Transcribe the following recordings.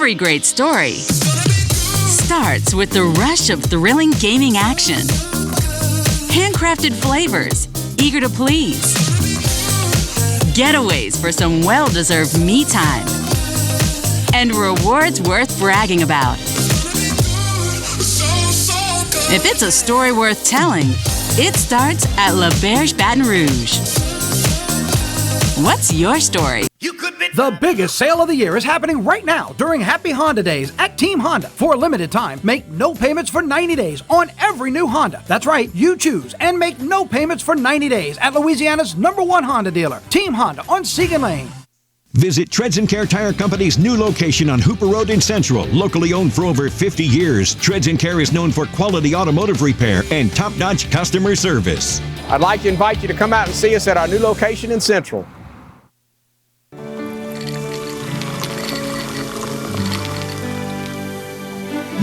Every great story starts with the rush of thrilling gaming action. Handcrafted flavors, eager to please. Getaways for some well-deserved me time. And rewards worth bragging about. If it's a story worth telling, it starts at La Berge Baton Rouge. What's your story? The biggest sale of the year is happening right now during Happy Honda Days at Team Honda. For a limited time, make no payments for 90 days on every new Honda. That's right, you choose and make no payments for 90 days at Louisiana's #1 Honda dealer, Team Honda on Segan Lane. Visit Treads & Care Tire Company's new location on Hooper Road in Central. Locally owned for over 50 years, Treads & Care is known for quality automotive repair and top-notch customer service. I'd like to invite you to come out and see us at our new location in Central.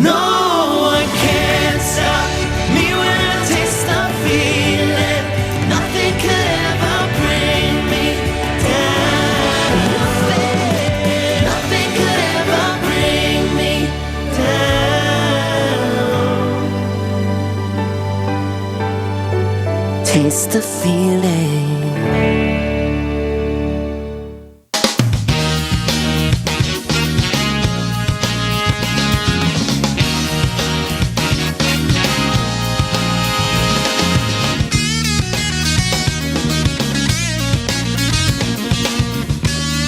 No one can stop me when I taste the feeling. Nothing could ever bring me down. Nothing could ever bring me down. Taste the feeling.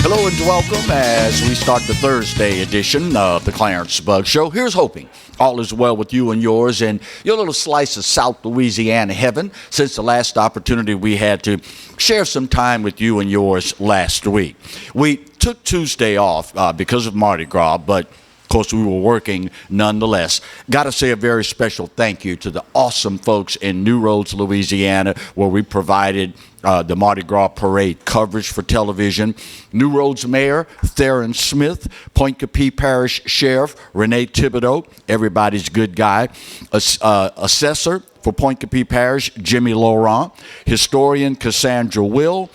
Hello and welcome as we start the Thursday edition of the Clarence Bug Show. Here's hoping all is well with you and yours and your little slice of South Louisiana heaven since the last opportunity we had to share some time with you and yours last week. We took Tuesday off because of Mardi Gras, but of course, we were working nonetheless. Got to say a very special thank you to the awesome folks in New Roads, Louisiana, where we provided the Mardi Gras parade coverage for television. New Roads Mayor Theron Smith, Point Capee Parish Sheriff Renee Thibodeau, everybody's good guy, Assessor for Point Capee Parish Jimmy Laurent, Historian Cassandra Will,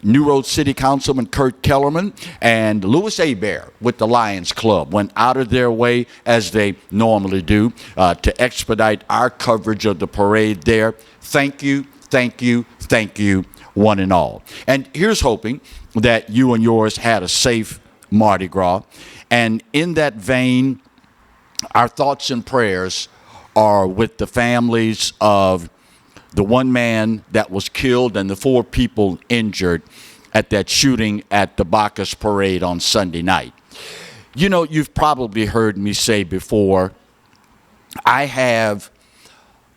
New Roads City Councilman Kurt Kellerman, and Louis Hebert with the Lions Club went out of their way, as they normally do, to expedite our coverage of the parade there. Thank you, thank you, thank you, one and all. And here's hoping that you and yours had a safe Mardi Gras. And in that vein, our thoughts and prayers are with the families of the one man that was killed and the 4 people injured at that shooting at the Bacchus Parade on Sunday night. You know, you've probably heard me say before, I have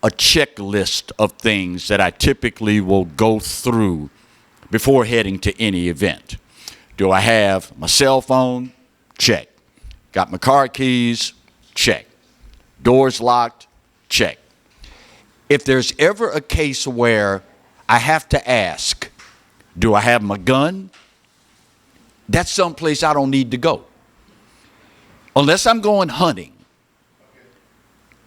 a checklist of things that I typically will go through before heading to any event. Do I have my cell phone? Check. Got my car keys? Check. Doors locked? Check. If there's ever a case where I have to ask, do I have my gun? That's someplace I don't need to go. Unless I'm going hunting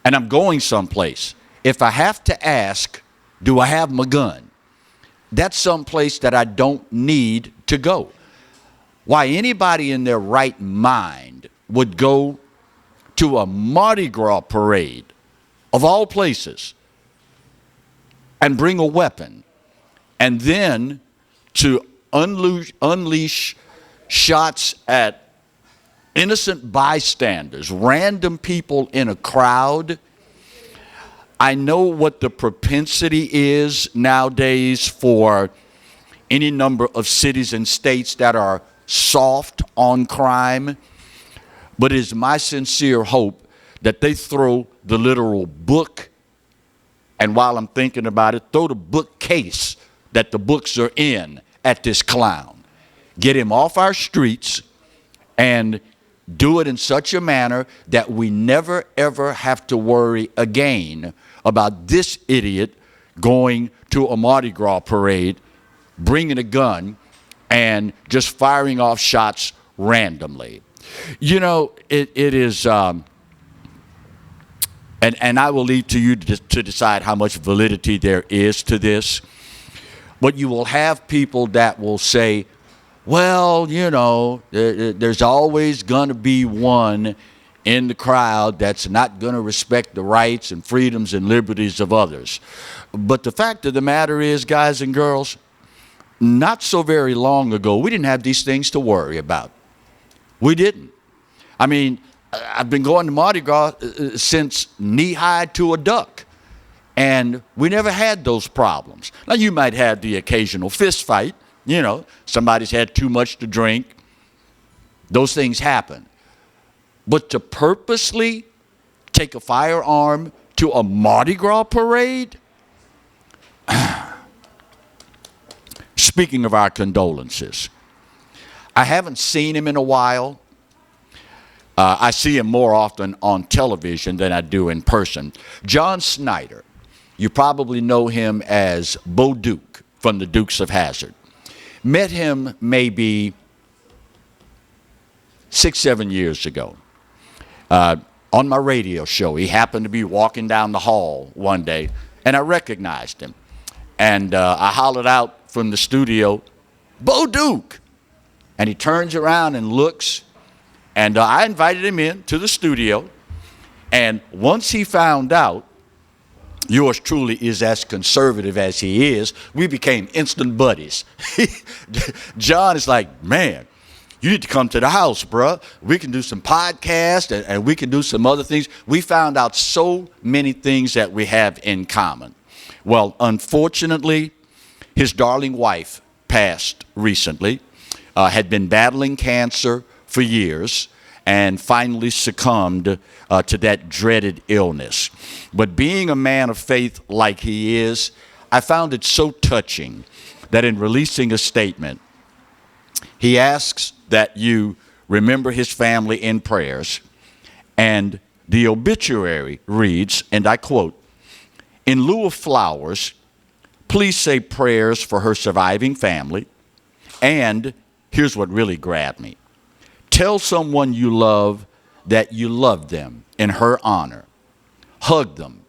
and I'm going someplace. If I have to ask, do I have my gun? That's someplace that I don't need to go. Why anybody in their right mind would go to a Mardi Gras parade, of all places, and bring a weapon, and then to unleash shots at innocent bystanders, random people in a crowd. I know what the propensity is nowadays for any number of cities and states that are soft on crime, but it is my sincere hope that they throw the literal book, and while I'm thinking about it, throw the bookcase that the books are in at this clown. Get him off our streets and do it in such a manner that we never, ever have to worry again about this idiot going to a Mardi Gras parade, bringing a gun, and just firing off shots randomly. You know, it is... And I will leave to you to decide how much validity there is to this. But you will have people that will say, well, there's always going to be one in the crowd that's not going to respect the rights and freedoms and liberties of others. But the fact of the matter is, guys and girls, not so very long ago, we didn't have these things to worry about. We didn't. I mean, I've been going to Mardi Gras since knee-high to a duck, and we never had those problems. Now, you might have the occasional fist fight. Somebody's had too much to drink. Those things happen. But to purposely take a firearm to a Mardi Gras parade? Speaking of our condolences, I haven't seen him in a while. I see him more often on television than I do in person. John Snyder, you probably know him as Bo Duke from the Dukes of Hazzard. Met him maybe 6-7 years ago on my radio show. He happened to be walking down the hall one day, and I recognized him. And I hollered out from the studio, Bo Duke! And he turns around and looks, and I invited him in to the studio. And once he found out yours truly is as conservative as he is, we became instant buddies. John is like, man, you need to come to the house, bruh. We can do some podcasts and we can do some other things. We found out so many things that we have in common. Well, unfortunately, his darling wife passed recently, had been battling cancer for years, and finally succumbed to that dreaded illness. But being a man of faith like he is, I found it so touching that in releasing a statement, he asks that you remember his family in prayers. And the obituary reads, and I quote, "In lieu of flowers, please say prayers for her surviving family. And here's what really grabbed me. Tell someone you love that you love them in her honor. Hug them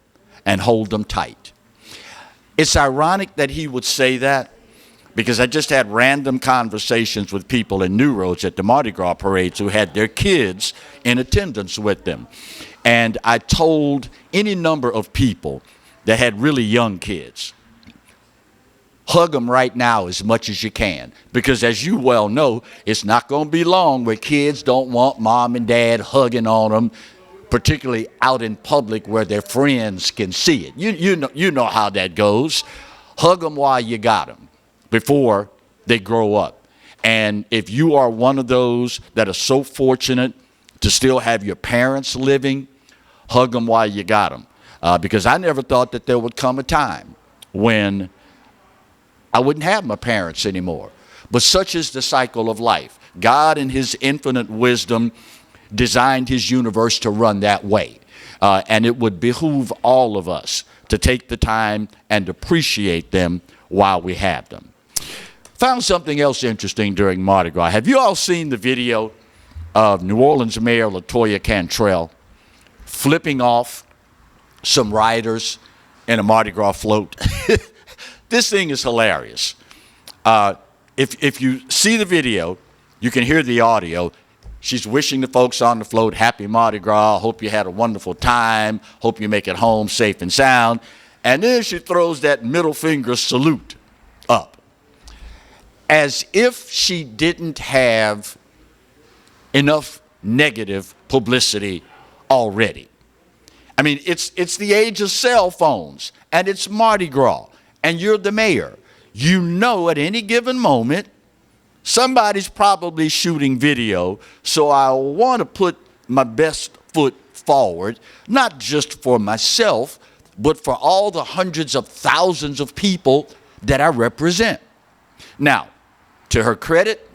and hold them tight." It's ironic that he would say that, because I just had random conversations with people in New Roads at the Mardi Gras parades who had their kids in attendance with them. And I told any number of people that had really young kids, hug them right now as much as you can. Because as you well know, it's not going to be long where kids don't want mom and dad hugging on them, particularly out in public where their friends can see it. You know how that goes. Hug them while you got them before they grow up. And if you are one of those that are so fortunate to still have your parents living, hug them while you got them. Because I never thought that there would come a time when I wouldn't have my parents anymore. But such is the cycle of life. God in his infinite wisdom designed his universe to run that way. And it would behoove all of us to take the time and appreciate them while we have them. Found something else interesting during Mardi Gras. Have you all seen the video of New Orleans Mayor LaToya Cantrell flipping off some riders in a Mardi Gras float? This thing is hilarious. If you see the video, you can hear the audio. She's wishing the folks on the float happy Mardi Gras. Hope you had a wonderful time. Hope you make it home safe and sound. And then she throws that middle finger salute up, as if she didn't have enough negative publicity already. I mean, it's the age of cell phones, and it's Mardi Gras, and you're the mayor. You know at any given moment, somebody's probably shooting video, so I want to put my best foot forward, not just for myself, but for all the hundreds of thousands of people that I represent. Now, to her credit,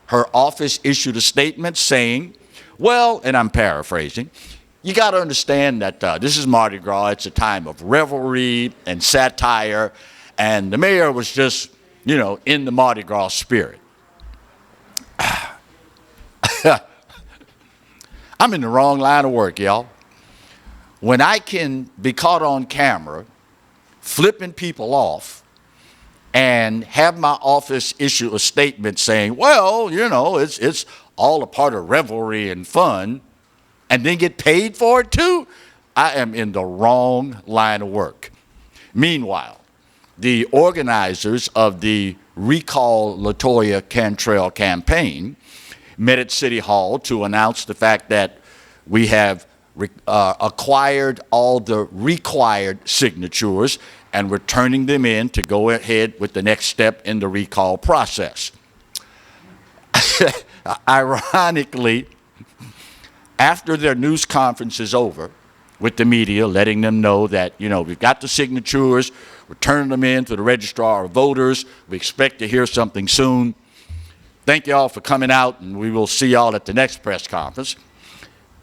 her office issued a statement saying, well, and I'm paraphrasing, you got to understand that this is Mardi Gras. It's a time of revelry and satire, and the mayor was just, in the Mardi Gras spirit. I'm in the wrong line of work, y'all. When I can be caught on camera flipping people off and have my office issue a statement saying, well, it's all a part of revelry and fun, and then get paid for it too, I am in the wrong line of work. Meanwhile, the organizers of the Recall LaToya Cantrell campaign met at City Hall to announce the fact that we have acquired all the required signatures and we're turning them in to go ahead with the next step in the recall process. Ironically, after their news conference is over with the media, letting them know that, we've got the signatures, we're turning them in to the registrar of voters, we expect to hear something soon. Thank you all for coming out, and we will see y'all at the next press conference.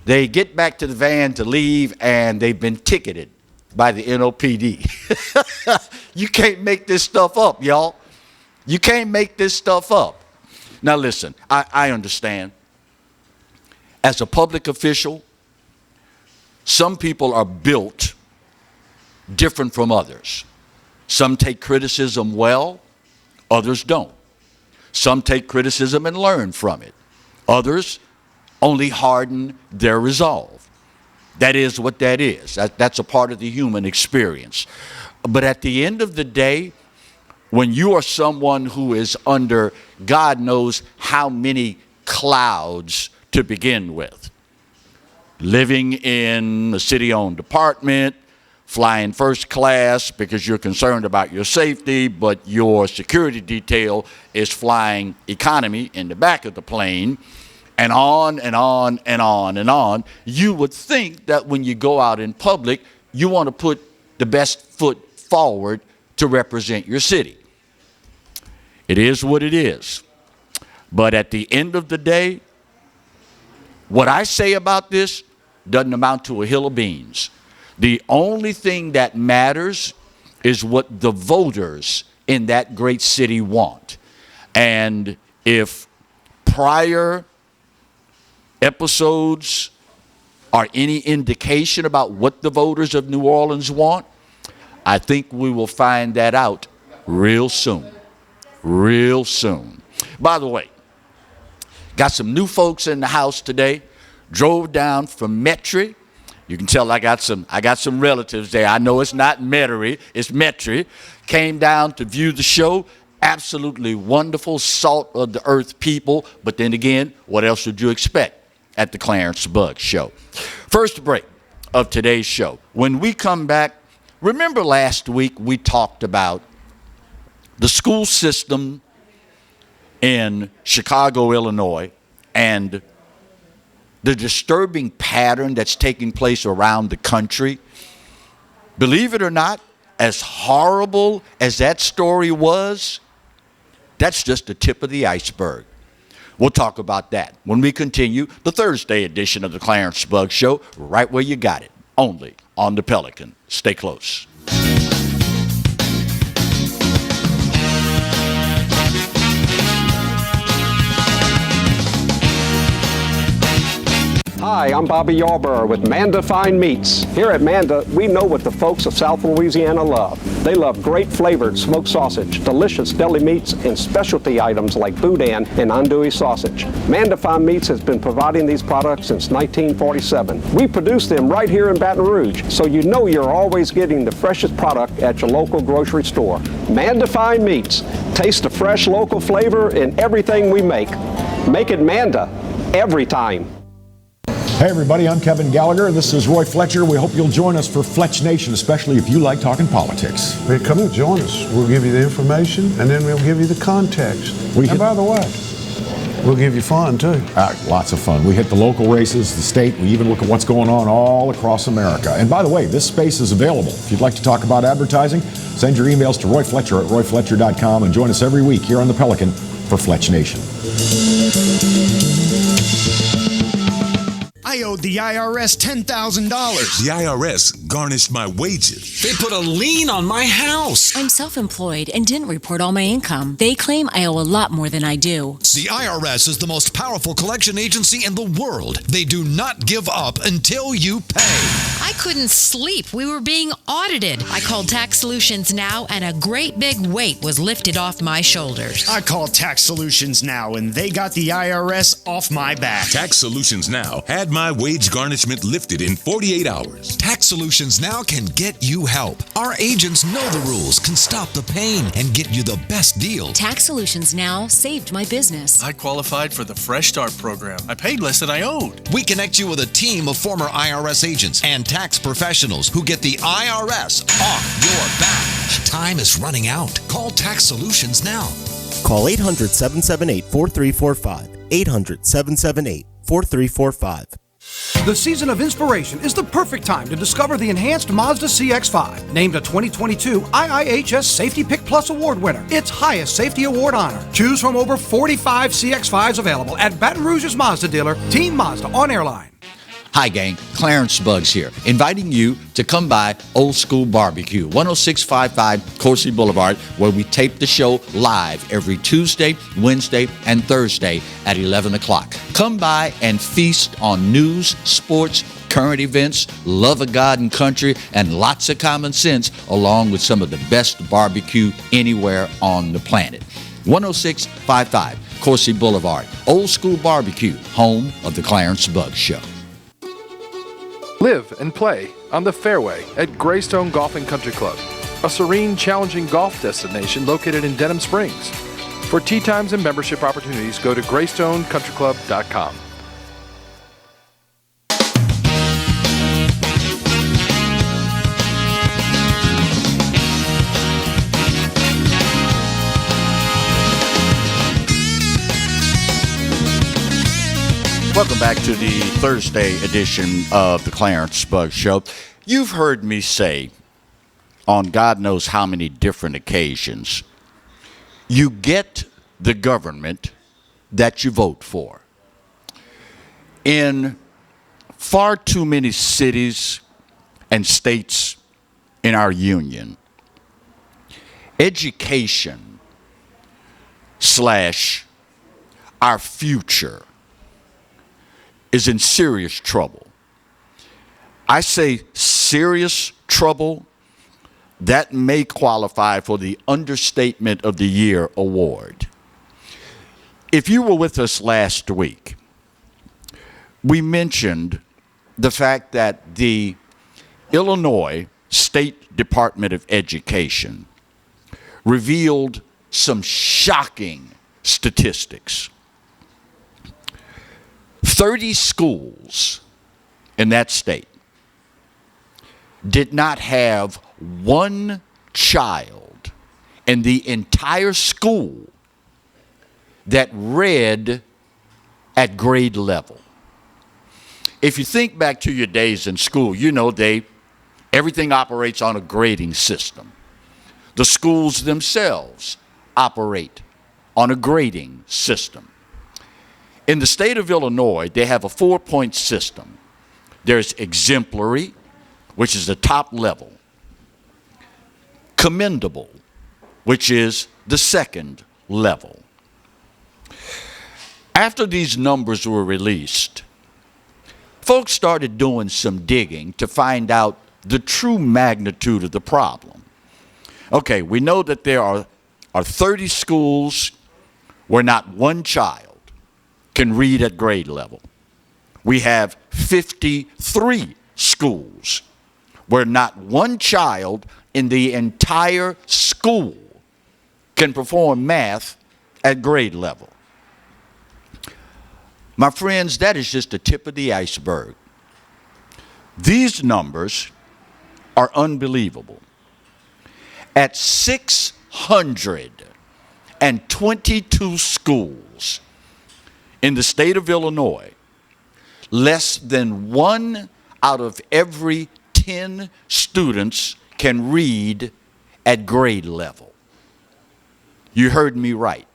They get back to the van to leave, and they've been ticketed by the NOPD. You can't make this stuff up, y'all. You can't make this stuff up. Now listen, I understand. As a public official, some people are built different from others. Some take criticism well, others don't. Some take criticism and learn from it. Others only harden their resolve. That is what that is. That's a part of the human experience. But at the end of the day, when you are someone who is under God knows how many clouds to begin with, living in a city-owned apartment, flying first class because you're concerned about your safety, but your security detail is flying economy in the back of the plane, and on and on and on and on, you would think that when you go out in public, you want to put the best foot forward to represent your city. It is what it is. But at the end of the day, what I say about this doesn't amount to a hill of beans. The only thing that matters is what the voters in that great city want. And if prior episodes are any indication about what the voters of New Orleans want, I think we will find that out real soon. Real soon. By the way, got some new folks in the house today. Drove down from Metairie. You can tell I got some relatives there. I know it's not Metairie, it's Metairie. Came down to view the show. Absolutely wonderful, salt of the earth people. But then again, what else would you expect at the Clarence Bugg Show? First break of today's show. When we come back, remember last week we talked about the school system in Chicago, Illinois, and the disturbing pattern that's taking place around the country. Believe it or not, as horrible as that story was, that's just the tip of the iceberg. We'll talk about that when we continue the Thursday edition of the Clarence Bugg Show, right where you got it, only on the Pelican. Stay close. Hi, I'm Bobby Yarborough with Manda Fine Meats. Here at Manda, we know what the folks of South Louisiana love. They love great flavored smoked sausage, delicious deli meats, and specialty items like boudin and andouille sausage. Manda Fine Meats has been providing these products since 1947. We produce them right here in Baton Rouge, so you know you're always getting the freshest product at your local grocery store. Manda Fine Meats. Taste the fresh local flavor in everything we make. Make it Manda every time. Hey everybody, I'm Kevin Gallagher. This is Roy Fletcher. We hope you'll join us for Fletch Nation, especially if you like talking politics. Hey, come and join us. We'll give you the information, and then we'll give you the context. And by the way, we'll give you fun too. Lots of fun. We hit the local races, the state. We even look at what's going on all across America. And by the way, this space is available. If you'd like to talk about advertising, send your emails to Roy Fletcher at royfletcher.com and join us every week here on the Pelican for Fletch Nation. I owed the IRS $10,000. The IRS garnished my wages. They put a lien on my house. I'm self-employed and didn't report all my income. They claim I owe a lot more than I do. The IRS is the most powerful collection agency in the world. They do not give up until you pay. I I couldn't sleep. We were being audited. I called Tax Solutions Now, and a great big weight was lifted off my shoulders. I called Tax Solutions Now, and they got the IRS off my back. Tax Solutions Now had my wage garnishment lifted in 48 hours. Tax Solutions Now can get you help. Our agents know the rules, can stop the pain, and get you the best deal. Tax Solutions Now saved my business. I qualified for the Fresh Start program. I paid less than I owed. We connect you with a team of former IRS agents and tax professionals who get the IRS off your back. Time is running out. Call Tax Solutions now. Call 800-778-4345. 800-778-4345. The season of inspiration is the perfect time to discover the enhanced Mazda CX-5, named a 2022 IIHS Safety Pick Plus Award winner, its highest safety award honor. Choose from over 45 CX-5s available at Baton Rouge's Mazda dealer, Team Mazda on Airline. Hi, gang. Clarence Bugs here, inviting you to come by Old School Barbecue, 10655 Coursey Boulevard, where we tape the show live every Tuesday, Wednesday, and Thursday at 11 o'clock. Come by and feast on news, sports, current events, love of God and country, and lots of common sense, along with some of the best barbecue anywhere on the planet. 10655 Coursey Boulevard, Old School Barbecue, home of the Clarence Bugs Show. Live and play on the fairway at Greystone Golf and Country Club, a serene, challenging golf destination located in Denham Springs. For tee times and membership opportunities, go to GreystoneCountryClub.com. Welcome back to the Thursday edition of the Clarence Bugs Show. You've heard me say on God knows how many different occasions, you get the government that you vote for. In far too many cities and states in our union, education / our future is in serious trouble. I say serious trouble, that may qualify for the Understatement of the Year award. If you were with us last week, we mentioned the fact that the Illinois State Department of Education revealed some shocking statistics. 30 schools in that state did not have one child in the entire school that read at grade level. If you think back to your days in school, you know everything operates on a grading system. The schools themselves operate on a grading system. In the state of Illinois, they have a 4-point system. There's exemplary, which is the top level. Commendable, which is the second level. After these numbers were released, folks started doing some digging to find out the true magnitude of the problem. Okay, we know that there are 30 schools where not one child can read at grade level. We have 53 schools where not one child in the entire school can perform math at grade level. My friends, that is just the tip of the iceberg. These numbers are unbelievable. At 622 schools in the state of Illinois, less than 1 out of every 10 students can read at grade level. You heard me right.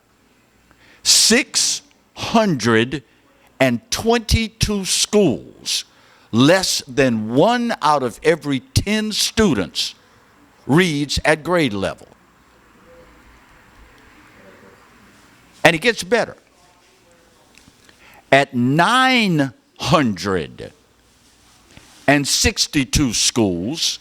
622 schools, less than 1 out of every 10 students reads at grade level. And it gets better. At 900 and 62 schools,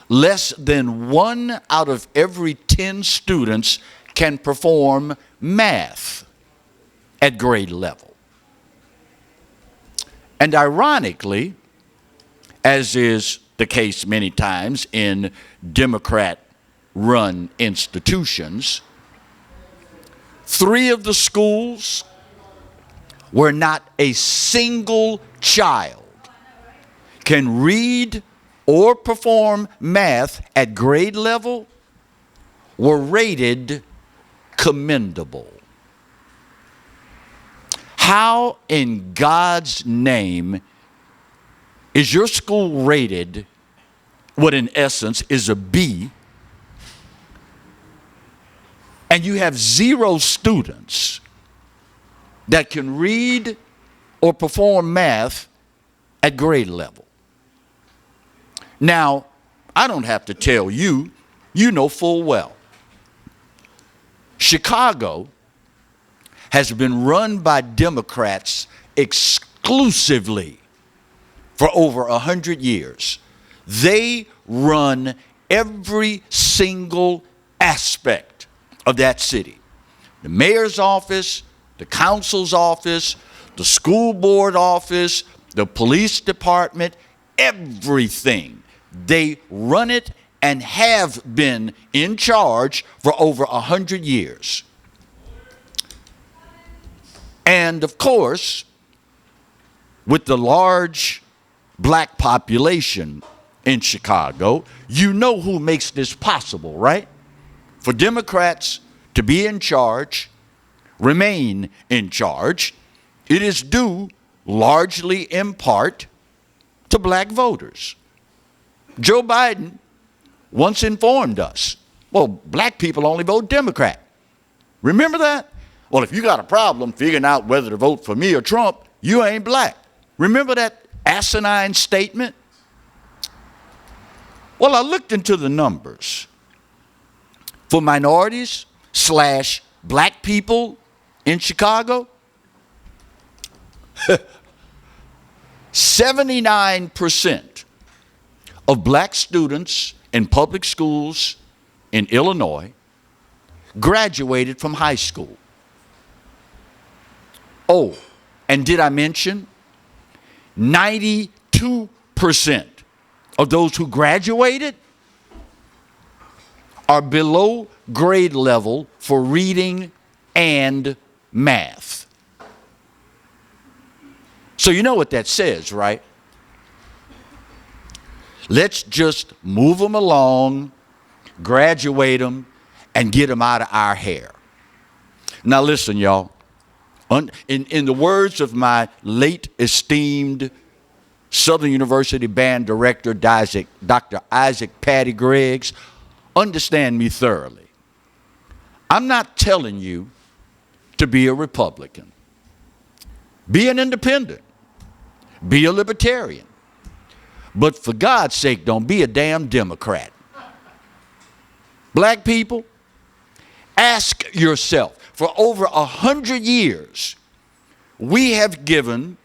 less than 1 out of every 10 students can perform math at grade level. And ironically, as is the case many times in Democrat-run institutions, 3 of the schools where not a single child can read or perform math at grade level were rated commendable. How in God's name is your school rated what in essence is a B, and you have 0 students that can read or perform math at grade level? Now, I don't have to tell you, you know full well. Chicago has been run by Democrats exclusively for over 100 years. They run every single aspect of that city. The mayor's office, the council's office, the school board office, the police department, everything. They run it and have been in charge for over 100 years. And of course, with the large black population in Chicago, you know who makes this possible, right? For Democrats to be in charge, remain in charge, it is due largely in part to black voters. Joe Biden once informed us, well, black people only vote Democrat. Remember that? Well, if you got a problem figuring out whether to vote for me or Trump, you ain't black. Remember that asinine statement? Well, I looked into the numbers. For minorities / black people in Chicago, 79% of black students in public schools in Illinois graduated from high school. Oh, and did I mention 92% of those who graduated are below grade level for reading and math. So you know what that says, right? Let's just move them along, graduate them, and get them out of our hair. Now listen, y'all. In the words of my late esteemed Southern University band director, Dr. Isaac Patty Griggs, understand me thoroughly. I'm not telling you to be a Republican. Be an independent. Be a libertarian. But for God's sake, don't be a damn Democrat. Black people, ask yourself, for over 100 years, we have given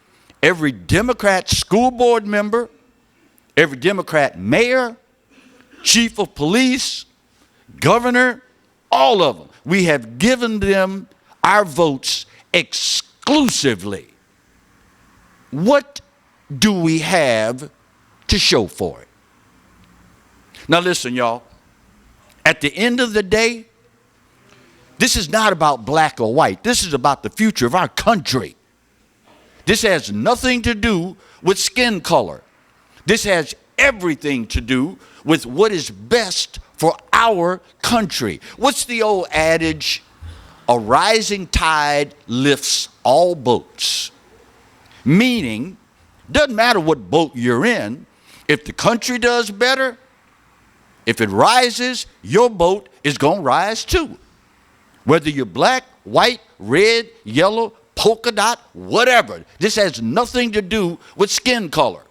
every Democrat school board member, every Democrat mayor, chief of police, governor, all of them, we have given them our votes exclusively. What do we have to show for it? Now listen, y'all. At the end of the day, this is not about black or white. This is about the future of our country. This has nothing to do with skin color. This has everything to do with what is best for our country. What's the old adage? A rising tide lifts all boats. Meaning, doesn't matter what boat you're in, if the country does better, if it rises, your boat is going to rise too. Whether you're black, white, red, yellow, polka dot, whatever. This has nothing to do with skin color.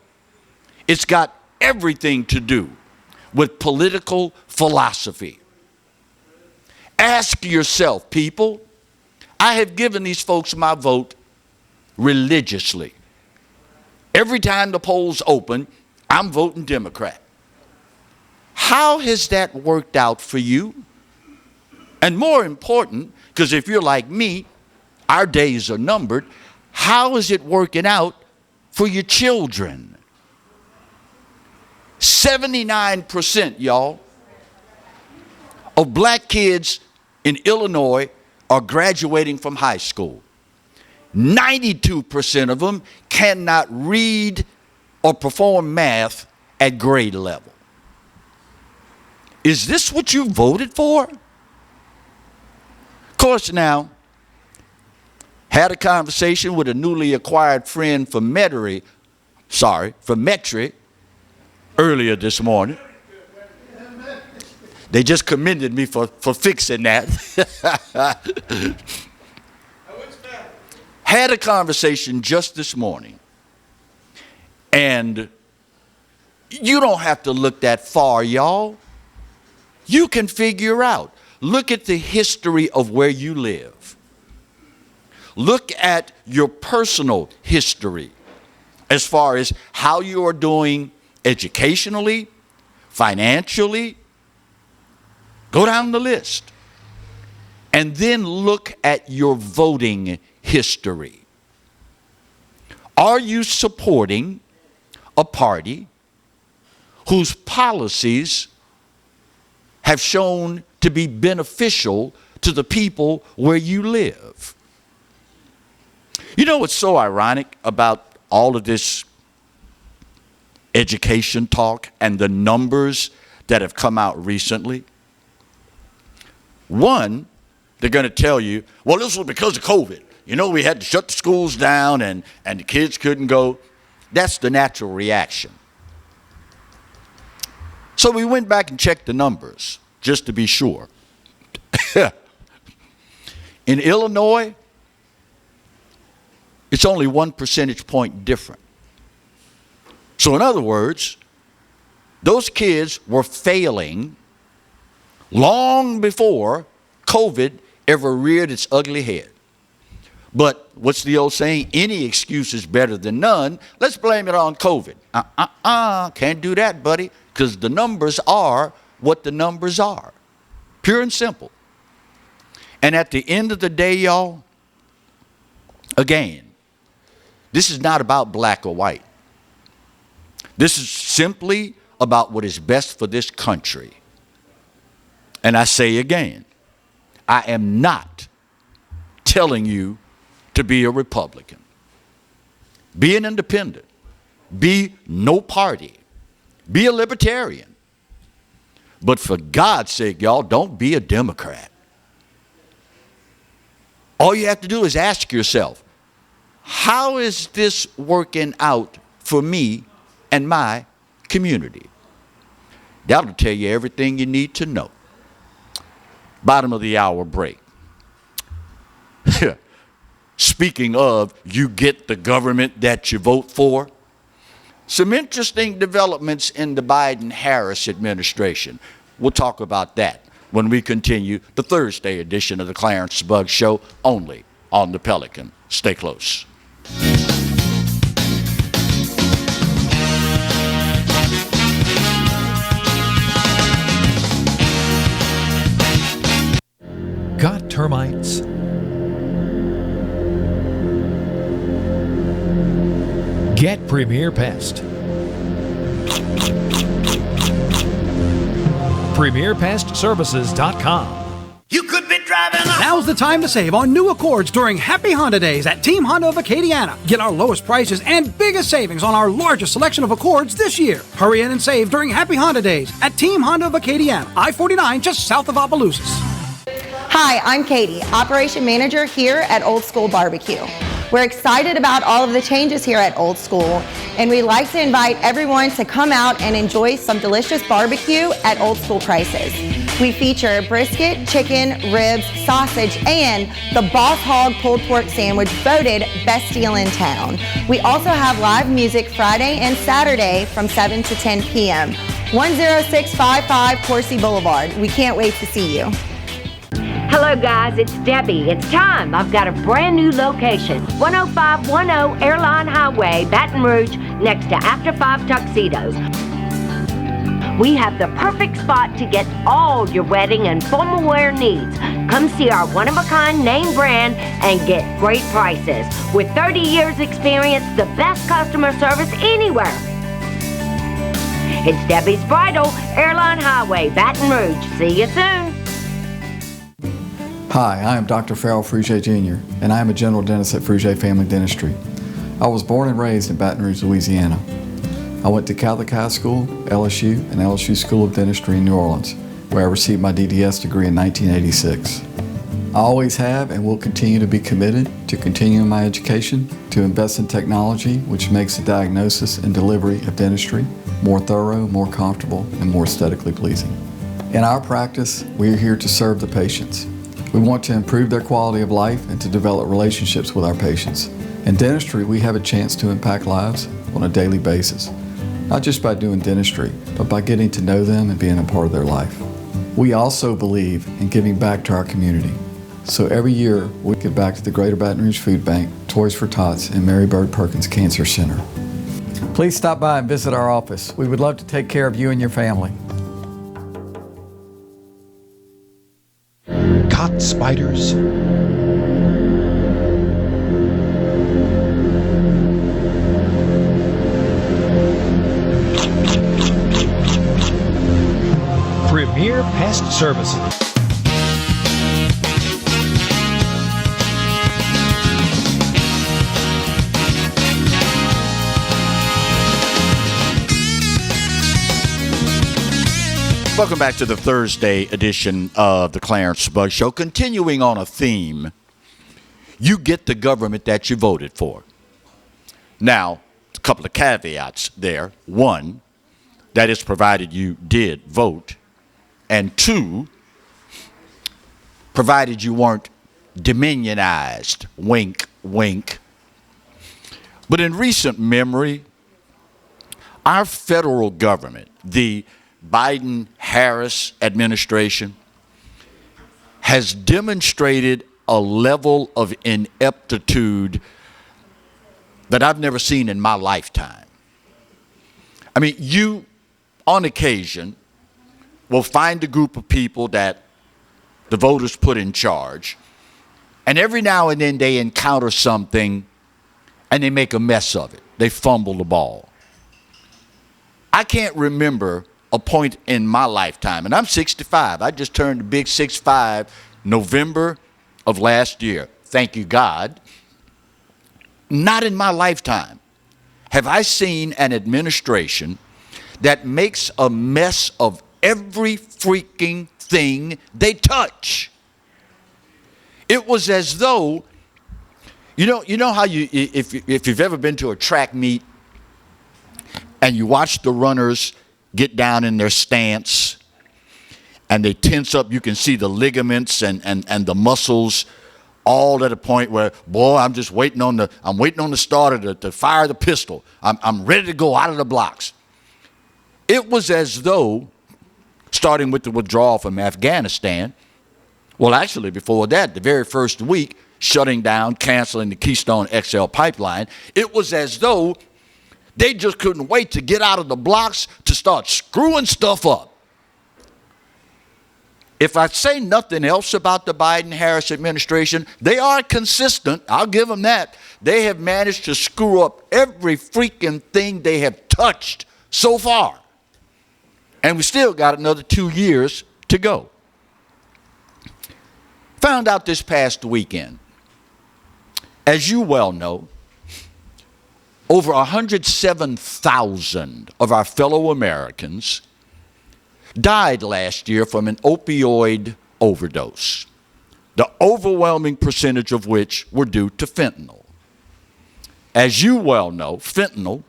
It's got everything to do with political philosophy. Ask yourself, people, I have given these folks my vote religiously. Every time the polls open, I'm voting Democrat. How has that worked out for you? And more important, because if you're like me, our days are numbered, how is it working out for your children? 79%, y'all, of black kids in Illinois are graduating from high school. 92% of them cannot read or perform math at grade level. Is this what you voted for? Of course, now, had a conversation with a newly acquired friend from Metairie earlier this morning. They just commended me for fixing that. Had a conversation just this morning. And you don't have to look that far, y'all. You can figure out. Look at the history of where you live. Look at your personal history as far as how you are doing educationally, financially. Go down the list. And then look at your voting history. Are you supporting a party whose policies have shown to be beneficial to the people where you live? You know what's so ironic about all of this education talk and the numbers that have come out recently? One, they're going to tell you, well, this was because of COVID. You know, we had to shut the schools down and the kids couldn't go. That's the natural reaction. So we went back and checked the numbers just to be sure. In Illinois, it's only 1 percentage point different. So in other words, those kids were failing long before COVID ever reared its ugly head. But what's the old saying? Any excuse is better than none. Let's blame it on COVID. Can't do that, buddy, because the numbers are what the numbers are. Pure and simple. And at the end of the day, y'all, again, this is not about black or white. This is simply about what is best for this country. And I say again, I am not telling you to be a Republican. Be an independent. Be no party. Be a libertarian. But for God's sake, y'all, don't be a Democrat. All you have to do is ask yourself, how is this working out for me and my community? That'll tell you everything you need to know. Bottom of the hour break. Speaking of, you get the government that you vote for. Some interesting developments in the Biden-Harris administration. We'll talk about that when we continue the Thursday edition of the Clarence Bugg Show, only on the Pelican. Stay close. Got termites? Get Premier Pest. PremierPestServices.com. You could be driving. Now's the time to save on new Accords during Happy Honda Days at Team Honda of Acadiana. Get our lowest prices and biggest savings on our largest selection of Accords this year. Hurry in and save during Happy Honda Days at Team Honda of Acadiana, I-49 just south of Opelousas. Hi, I'm Katie, Operation Manager here at Old School Barbecue. We're excited about all of the changes here at Old School, and we'd like to invite everyone to come out and enjoy some delicious barbecue at Old School prices. We feature brisket, chicken, ribs, sausage, and the Boss Hog pulled pork sandwich voted best deal in town. We also have live music Friday and Saturday from 7 to 10 p.m. 10655 Coursey Boulevard. We can't wait to see you. Hello guys, it's Debbie. It's time. I've got a brand new location. 10510 Airline Highway, Baton Rouge, next to After 5 Tuxedos. We have the perfect spot to get all your wedding and formal wear needs. Come see our one-of-a-kind name brand and get great prices. With 30 years experience, the best customer service anywhere. It's Debbie's Bridal, Airline Highway, Baton Rouge. See you soon. Hi, I am Dr. Farrell Frugier Jr., and I am a general dentist at Frugier Family Dentistry. I was born and raised in Baton Rouge, Louisiana. I went to Catholic High School, LSU, and LSU School of Dentistry in New Orleans, where I received my DDS degree in 1986. I always have and will continue to be committed to continuing my education, to invest in technology which makes the diagnosis and delivery of dentistry more thorough, more comfortable, and more aesthetically pleasing. In our practice, we are here to serve the patients. We want to improve their quality of life and to develop relationships with our patients. In dentistry, we have a chance to impact lives on a daily basis, not just by doing dentistry, but by getting to know them and being a part of their life. We also believe in giving back to our community. So every year, we give back to the Greater Baton Rouge Food Bank, Toys for Tots, and Mary Bird Perkins Cancer Center. Please stop by and visit our office. We would love to take care of you and your family. Caught spiders? Premier Pest Services. Welcome back to the Thursday edition of the Clarence Bug Show. Continuing on a theme, you get the government that you voted for. Now, a couple of caveats there. One, that is provided you did vote. And two, provided you weren't dominionized. Wink, wink. But in recent memory, our federal government, the Biden-Harris administration, has demonstrated a level of ineptitude that I've never seen in my lifetime. I mean, you, on occasion, will find a group of people that the voters put in charge, and every now and then they encounter something and they make a mess of it. They fumble the ball. I can't remember a point in my lifetime, and I'm 65. I just turned the big 65 November of last year. Thank you, God. Not in my lifetime have I seen an administration that makes a mess of every freaking thing they touch. It was as though, you know how if you've ever been to a track meet and you watch the runners get down in their stance and they tense up, you can see the ligaments and the muscles all at a point where, boy, I'm waiting on the starter to fire the pistol. I'm ready to go out of the blocks. It was as though, starting with the withdrawal from Afghanistan, well, actually before that, the very first week, shutting down, canceling the Keystone XL pipeline, it was as though they just couldn't wait to get out of the blocks to start screwing stuff up. If I say nothing else about the Biden-Harris administration, they are consistent. I'll give them that. They have managed to screw up every freaking thing they have touched so far. And we still got another 2 years to go. Found out this past weekend, as you well know, over 107,000 of our fellow Americans died last year from an opioid overdose, the overwhelming percentage of which were due to fentanyl. As you well know, fentanyl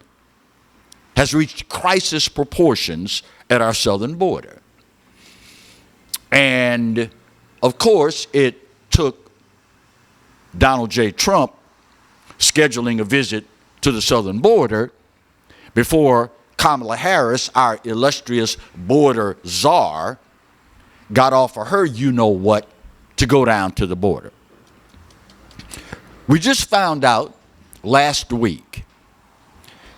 has reached crisis proportions at our southern border. And, of course, it took Donald J. Trump scheduling a visit to the southern border before Kamala Harris, our illustrious border czar, got off of her you-know-what to go down to the border. We just found out last week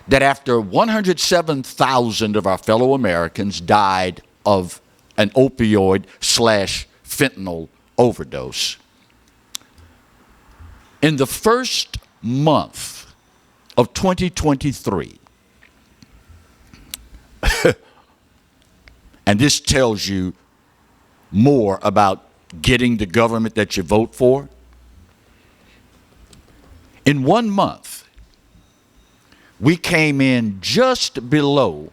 that after 107,000 of our fellow Americans died of an opioid/fentanyl overdose, in the first month of 2023, and this tells you more about getting the government that you vote for, in 1 month, we came in just below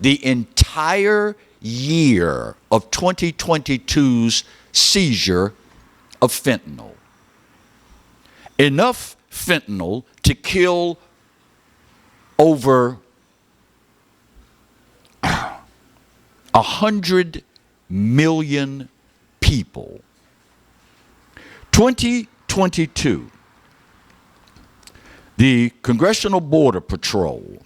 the entire year of 2022's seizure of fentanyl. Enough fentanyl to kill over 100 million people. 2022, the Congressional Border Patrol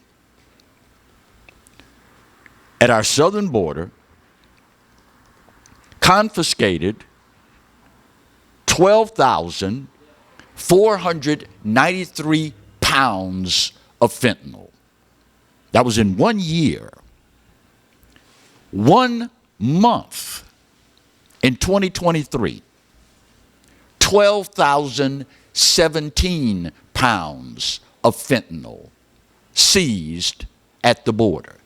at our southern border confiscated 12,493 pounds of fentanyl. That was in 1 year. 1 month in 2023, 12,017 pounds of fentanyl seized at the border.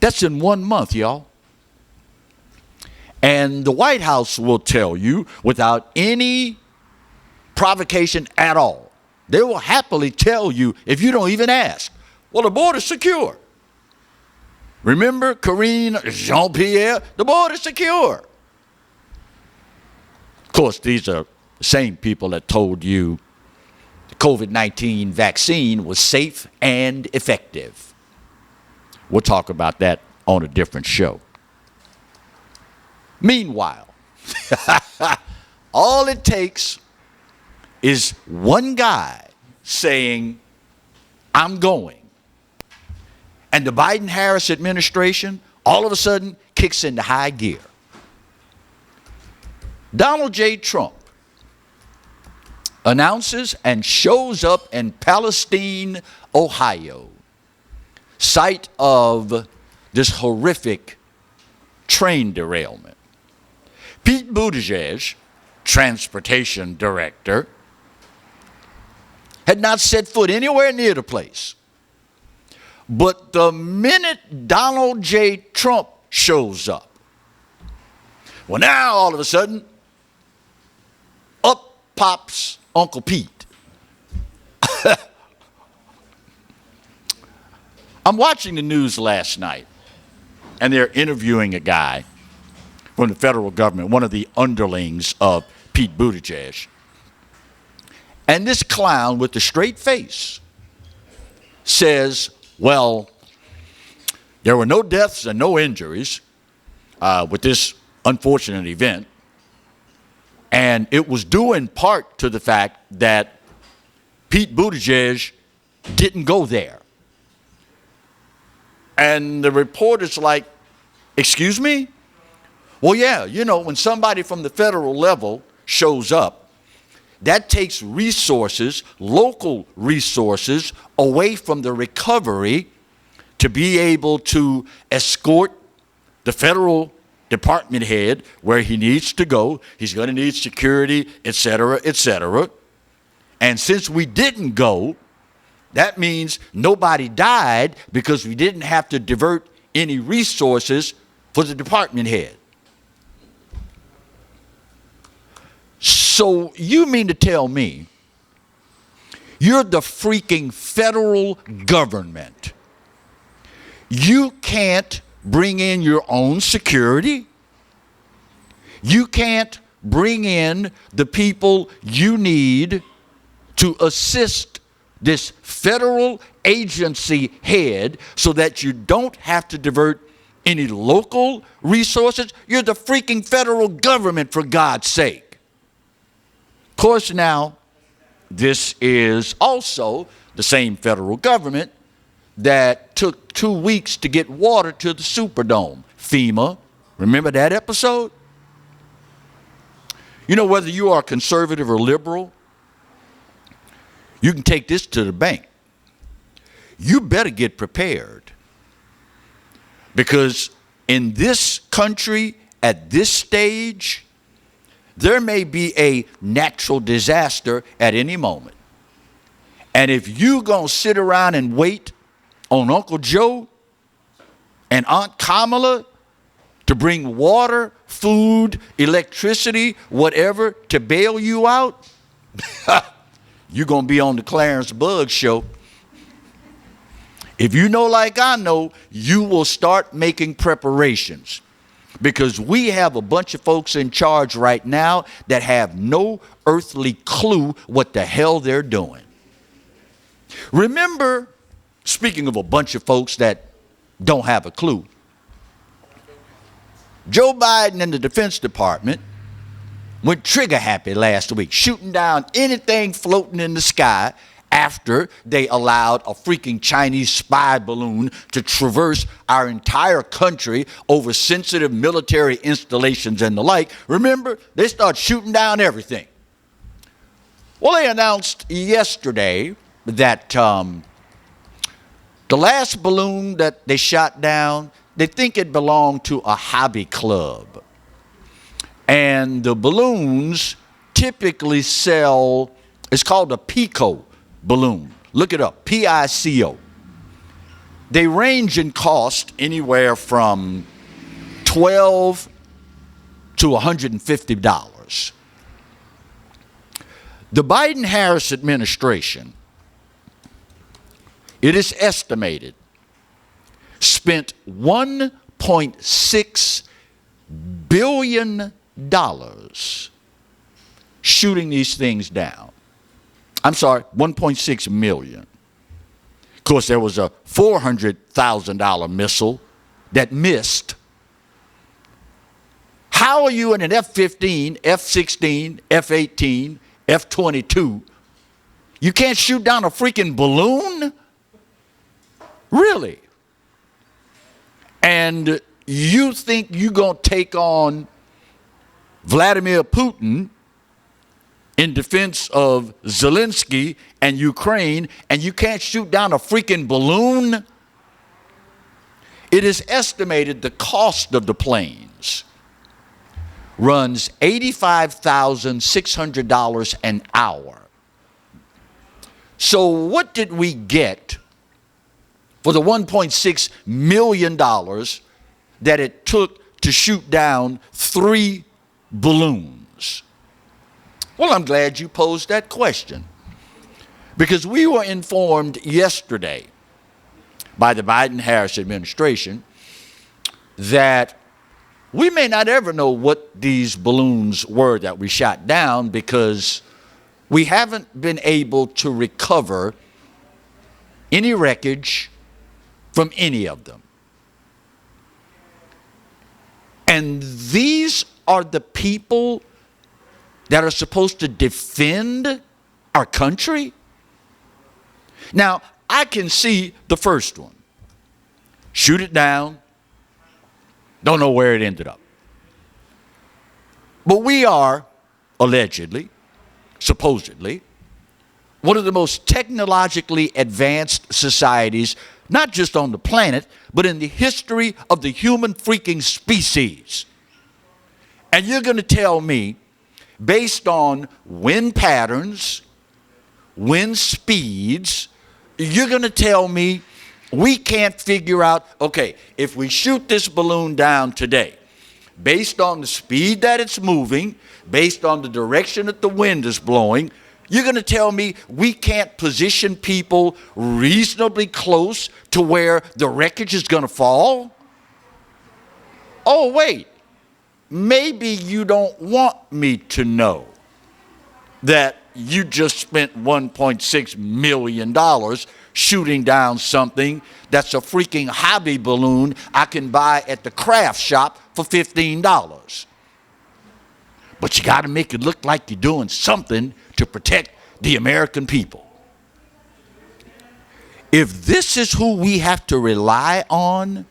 That's in 1 month, y'all. And the White House will tell you without any provocation at all. They will happily tell you if you don't even ask. Well, the border's secure. Remember Karine Jean-Pierre? The border's secure. Of course, these are the same people that told you the COVID-19 vaccine was safe and effective. We'll talk about that on a different show. Meanwhile, all it takes is one guy saying, I'm going. And the Biden-Harris administration all of a sudden kicks into high gear. Donald J. Trump announces and shows up in Palestine, Ohio, site of this horrific train derailment. Pete Buttigieg, transportation director, had not set foot anywhere near the place. But the minute Donald J. Trump shows up, well, now all of a sudden, up pops Uncle Pete. I'm watching the news last night, and they're interviewing a guy from the federal government, one of the underlings of Pete Buttigieg. And this clown with the straight face says, well, there were no deaths and no injuries with this unfortunate event. And it was due in part to the fact that Pete Buttigieg didn't go there. And the reporter's like, excuse me? Well, yeah, you know, when somebody from the federal level shows up, that takes resources, local resources, away from the recovery to be able to escort the federal department head where he needs to go. He's going to need security, et cetera, et cetera. And since we didn't go, that means nobody died because we didn't have to divert any resources for the department head. So you mean to tell me you're the freaking federal government? You can't bring in your own security? You can't bring in the people you need to assist this federal agency head so that you don't have to divert any local resources? You're the freaking federal government, for God's sake. Of course, now, this is also the same federal government that took 2 weeks to get water to the Superdome. FEMA, remember that episode? You know, whether you are conservative or liberal, you can take this to the bank. You better get prepared. Because in this country, at this stage, there may be a natural disaster at any moment. And if you're going to sit around and wait on Uncle Joe and Aunt Kamala to bring water, food, electricity, whatever, to bail you out, you're going to be on the Clarence Bug Show. If you know like I know, you will start making preparations. Because we have a bunch of folks in charge right now that have no earthly clue what the hell they're doing. Remember, speaking of a bunch of folks that don't have a clue, Joe Biden and the Defense Department went trigger happy last week, shooting down anything floating in the sky after they allowed a freaking Chinese spy balloon to traverse our entire country over sensitive military installations and the like. Remember, they start shooting down everything. Well, they announced yesterday that the last balloon that they shot down, they think it belonged to a hobby club. And the balloons typically sell, it's called a Pico balloon. Look it up, P-I-C-O. They range in cost anywhere from $12 to $150. The Biden-Harris administration, it is estimated, spent $1.6 billion shooting these things down. I'm sorry, 1.6 million. Of course, there was a $400,000 missile that missed. How are you in an F-15, F-16, F-18, F-22? You can't shoot down a freaking balloon? Really? And you think you're going to take on Vladimir Putin in defense of Zelensky and Ukraine, and you can't shoot down a freaking balloon? It is estimated the cost of the planes runs $85,600 an hour. So what did we get for the $1.6 million that it took to shoot down 3 balloons? Well, I'm glad you posed that question, because we were informed yesterday by the Biden-Harris administration that we may not ever know what these balloons were that we shot down, because we haven't been able to recover any wreckage from any of them. And these are the people that are supposed to defend our country? Now, I can see the first one. Shoot it down. Don't know where it ended up. But we are, allegedly, supposedly, one of the most technologically advanced societies, not just on the planet, but in the history of the human freaking species. And you're going to tell me, based on wind patterns, wind speeds, you're going to tell me we can't figure out, okay, if we shoot this balloon down today, based on the speed that it's moving, based on the direction that the wind is blowing, you're going to tell me we can't position people reasonably close to where the wreckage is going to fall? Oh, wait. Maybe you don't want me to know that you just spent $1.6 million shooting down something that's a freaking hobby balloon I can buy at the craft shop for $15. But you got to make it look like you're doing something to protect the American people. If this is who we have to rely on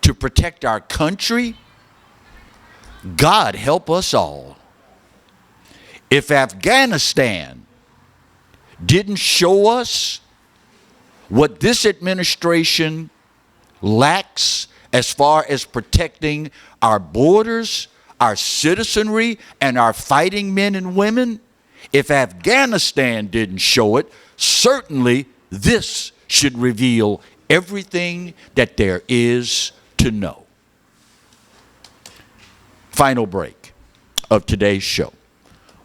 to protect our country, God help us all. If Afghanistan didn't show us what this administration lacks as far as protecting our borders, our citizenry, and our fighting men and women, if Afghanistan didn't show it, certainly this should reveal everything that there is to know. Final break of today's show.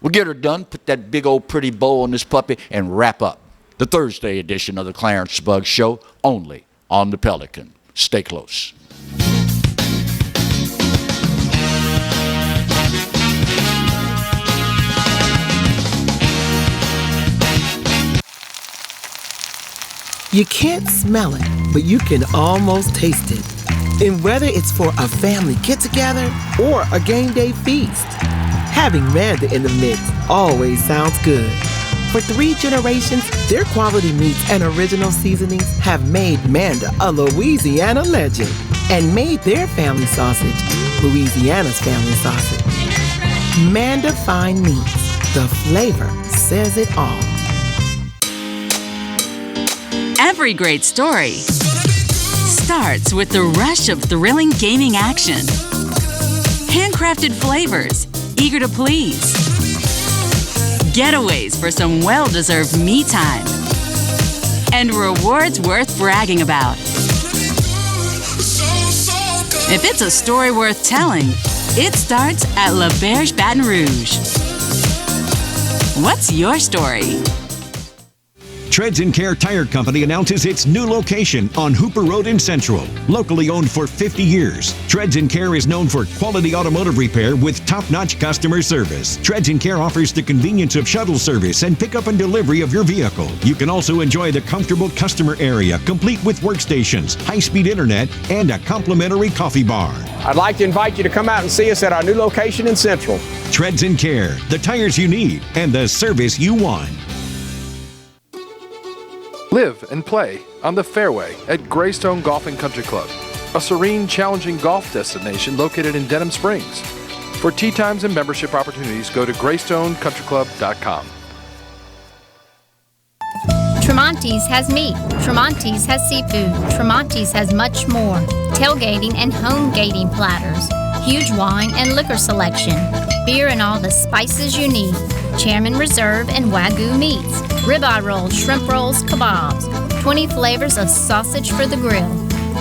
We'll get her done, put that big old pretty bow on this puppy, and wrap up the Thursday edition of the Clarence Buggs Show, only on the Pelican. Stay close. You can't smell it, but you can almost taste it. And whether it's for a family get-together or a game day feast, having Manda in the mix always sounds good. For 3 generations, their quality meats and original seasonings have made Manda a Louisiana legend and made their family sausage Louisiana's family sausage. Manda Fine Meats. The flavor says it all. Every great story starts with the rush of thrilling gaming action. Handcrafted flavors, eager to please. Getaways for some well-deserved me time. And rewards worth bragging about. If it's a story worth telling, it starts at La Berge Baton Rouge. What's your story? Treads & Care Tire Company announces its new location on Hooper Road in Central. Locally owned for 50 years, Treads & Care is known for quality automotive repair with top-notch customer service. Treads & Care offers the convenience of shuttle service and pickup and delivery of your vehicle. You can also enjoy the comfortable customer area, complete with workstations, high-speed internet, and a complimentary coffee bar. I'd like to invite you to come out and see us at our new location in Central. Treads & Care, the tires you need and the service you want. Live and play on the fairway at Greystone Golf and Country Club, a serene, challenging golf destination located in Denham Springs. For tee times and membership opportunities, go to GreystoneCountryClub.com. Tremonti's has meat. Tremonti's has seafood. Tremonti's has much more. Tailgating and home gating platters. Huge wine and liquor selection. Beer and all the spices you need. Chairman Reserve and Wagyu meats. Ribeye rolls, shrimp rolls, kebabs. 20 flavors of sausage for the grill.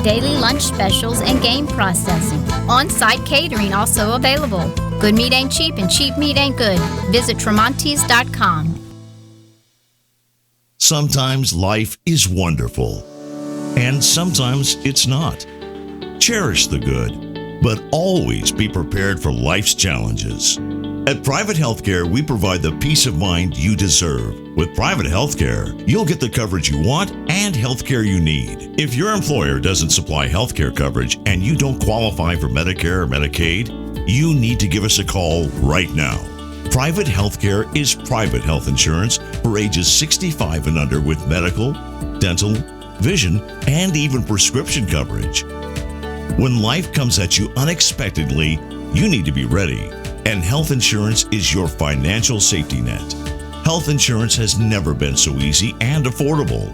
Daily lunch specials and game processing. On-site catering also available. Good meat ain't cheap and cheap meat ain't good. Visit Tremonti's.com. Sometimes life is wonderful, and sometimes it's not. Cherish the good, but always be prepared for life's challenges. At Private Healthcare, we provide the peace of mind you deserve. With Private Healthcare, you'll get the coverage you want and healthcare you need. If your employer doesn't supply healthcare coverage and you don't qualify for Medicare or Medicaid, you need to give us a call right now. Private Healthcare is private health insurance for ages 65 and under with medical, dental, vision, and even prescription coverage. When life comes at you unexpectedly, you need to be ready. And health insurance is your financial safety net. Health insurance has never been so easy and affordable.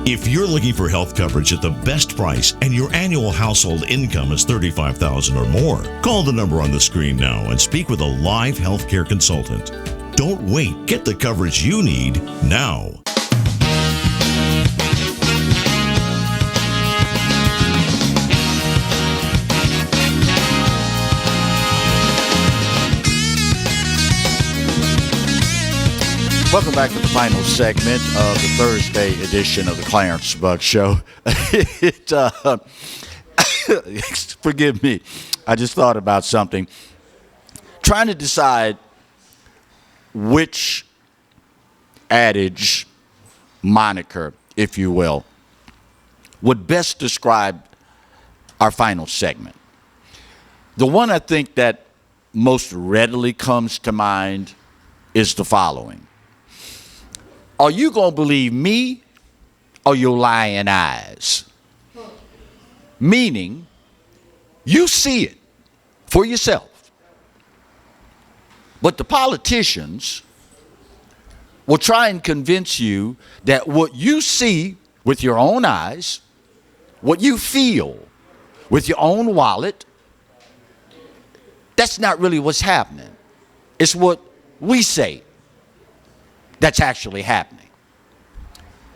If you're looking for health coverage at the best price and your annual household income is $35,000 or more, call the number on the screen now and speak with a live healthcare consultant. Don't wait. Get the coverage you need now. Welcome back to the final segment of the Thursday edition of the Clarence Buggs Show. Forgive me, I just thought about something. Trying to decide which adage, moniker, if you will, would best describe our final segment. The one I think that most readily comes to mind is the following. Are you going to believe me or your lying eyes? Meaning, you see it for yourself. But the politicians will try and convince you that what you see with your own eyes, what you feel with your own wallet, that's not really what's happening. It's what we say that's actually happening.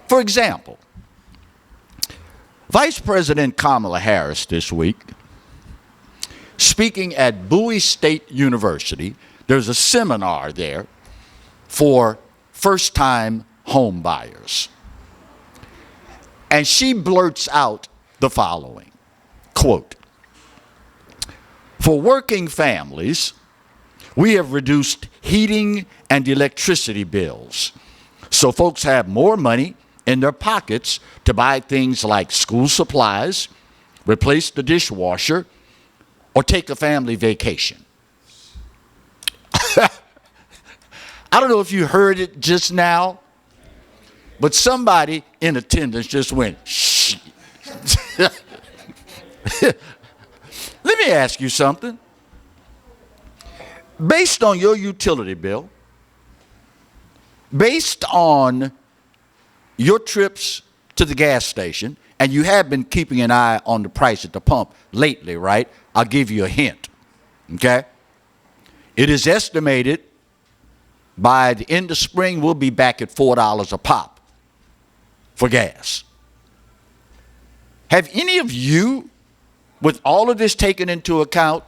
For example, Vice President Kamala Harris this week, speaking at Bowie State University, there's a seminar there for first-time home buyers. And she blurts out the following, quote, "For working families, we have reduced heating and electricity bills, so folks have more money in their pockets to buy things like school supplies, replace the dishwasher, or take a family vacation." I don't know if you heard it just now, but somebody in attendance just went, shh. Let me ask you something. Based on your utility bill, based on your trips to the gas station, and you have been keeping an eye on the price at the pump lately, right? I'll give you a hint, okay? It is estimated by the end of spring we'll be back at $4 a pop for gas. Have any of you, with all of this taken into account,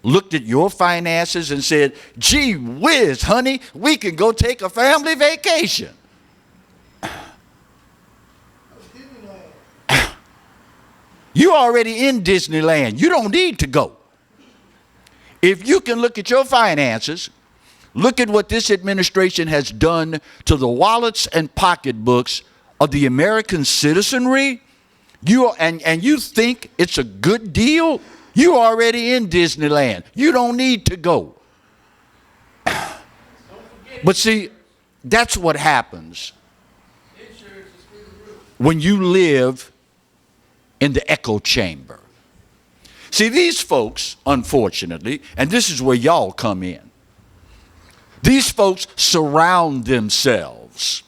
looked at your finances and said, gee whiz, honey, we can go take a family vacation? You're already in Disneyland. You don't need to go. If you can look at your finances, look at what this administration has done to the wallets and pocketbooks of the American citizenry, and you think it's a good deal, you're already in Disneyland. You don't need to go. But see, that's what happens when you live in the echo chamber. See, these folks, unfortunately, and this is where y'all come in, these folks surround themselves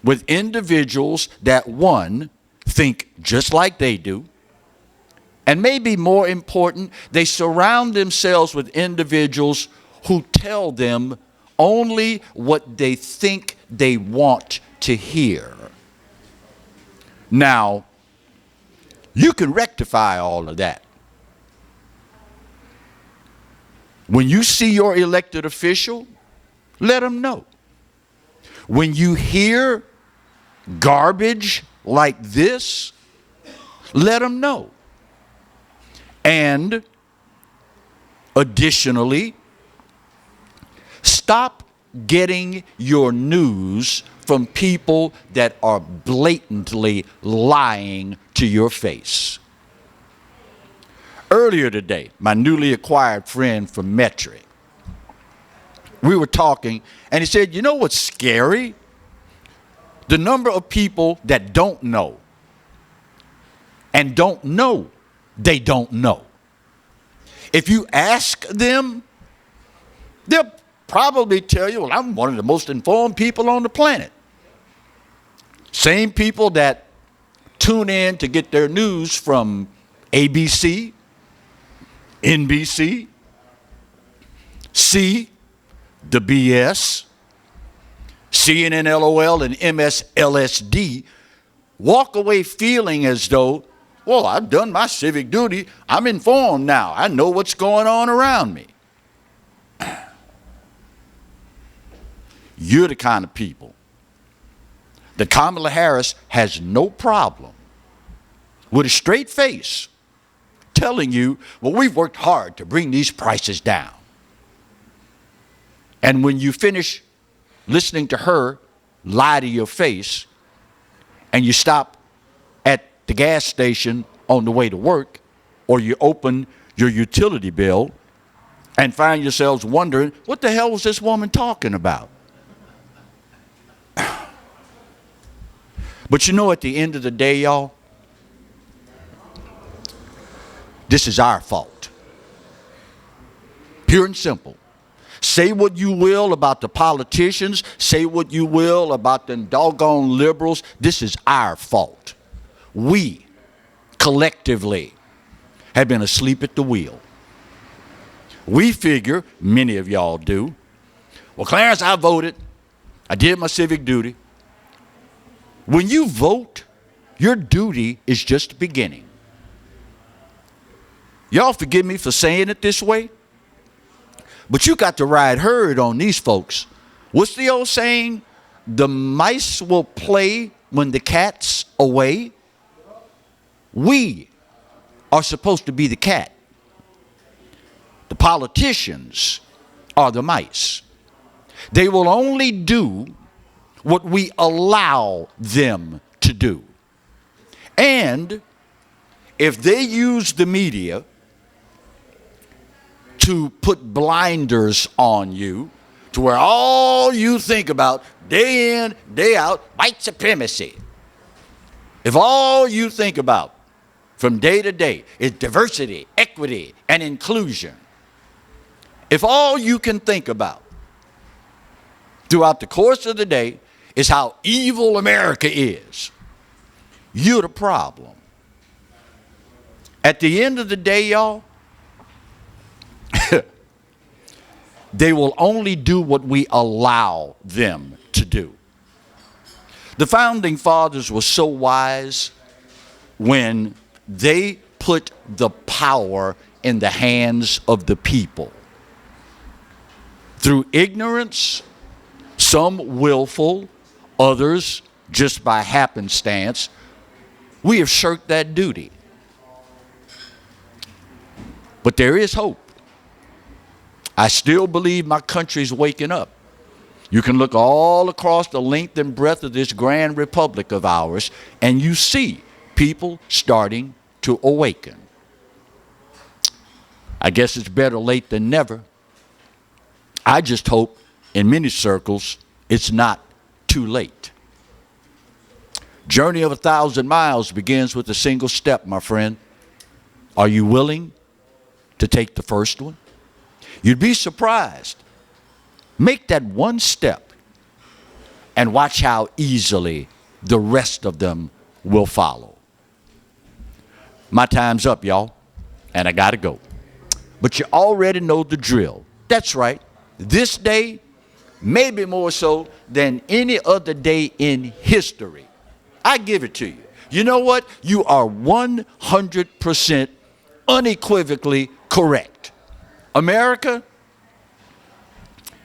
with individuals that, one, think just like they do, and maybe more important, they surround themselves with individuals who tell them only what they think they want to hear. Now, you can rectify all of that. When you see your elected official, let them know. When you hear garbage like this, let them know. And additionally, stop getting your news from people that are blatantly lying to your face. Earlier today, my newly acquired friend from Metro, we were talking, and he said, you know what's scary? The number of people that don't know and don't know they don't know. If you ask them, they'll probably tell you, well, I'm one of the most informed people on the planet. Same people that tune in to get their news from ABC, NBC, C, the BS, CNN LOL, and MSLSD, walk away feeling as though, well, I've done my civic duty. I'm informed now. I know what's going on around me. You're the kind of people that Kamala Harris has no problem with a straight face telling you, well, we've worked hard to bring these prices down. And when you finish listening to her lie to your face and you stop at the gas station on the way to work, or you open your utility bill and find yourselves wondering, what the hell was this woman talking about? But you know, at the end of the day, y'all, this is our fault. Pure and simple. Say what you will about the politicians. Say what you will about them doggone liberals. This is our fault. We, collectively, have been asleep at the wheel. We figure, many of y'all do, well, Clarence, I voted. I did my civic duty. When you vote, your duty is just the beginning. Y'all forgive me for saying it this way, but you got to ride herd on these folks. What's the old saying? The mice will play when the cat's away. We are supposed to be the cat. The politicians are the mice. They will only do what we allow them to do. And if they use the media to put blinders on you to where all you think about day in, day out, white supremacy. If all you think about from day to day is diversity, equity, and inclusion, if all you can think about throughout the course of the day is how evil America is, you're the problem. At the end of the day, y'all, they will only do what we allow them to do. The founding fathers were so wise when they put the power in the hands of the people. Through ignorance, some willful, others just by happenstance, we have shirked that duty. But there is hope. I still believe my country's waking up. You can look all across the length and breadth of this grand republic of ours, and you see people starting to awaken. I guess it's better late than never. I just hope, in many circles, it's not too late. Journey of 1,000 miles begins with a single step, my friend. Are you willing to take the first one? You'd be surprised. Make that one step and watch how easily the rest of them will follow. My time's up, y'all, and I gotta go. But you already know the drill. That's right. This day, maybe more so than any other day in history, I give it to you. You know what? You are 100% unequivocally correct. America,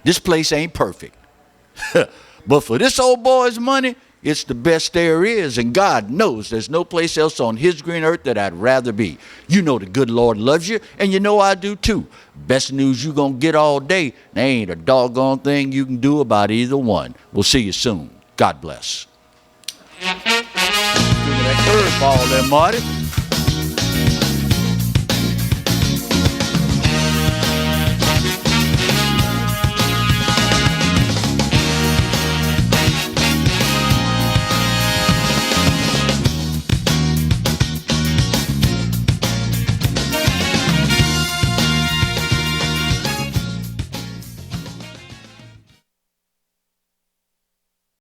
this place ain't perfect. But for this old boy's money, it's the best there is, and God knows there's no place else on his green earth that I'd rather be. You know the good Lord loves you, and you know I do too. Best news you gonna get all day, there ain't a doggone thing you can do about either one. We'll see you soon. God bless. Give me that curveball there, Marty.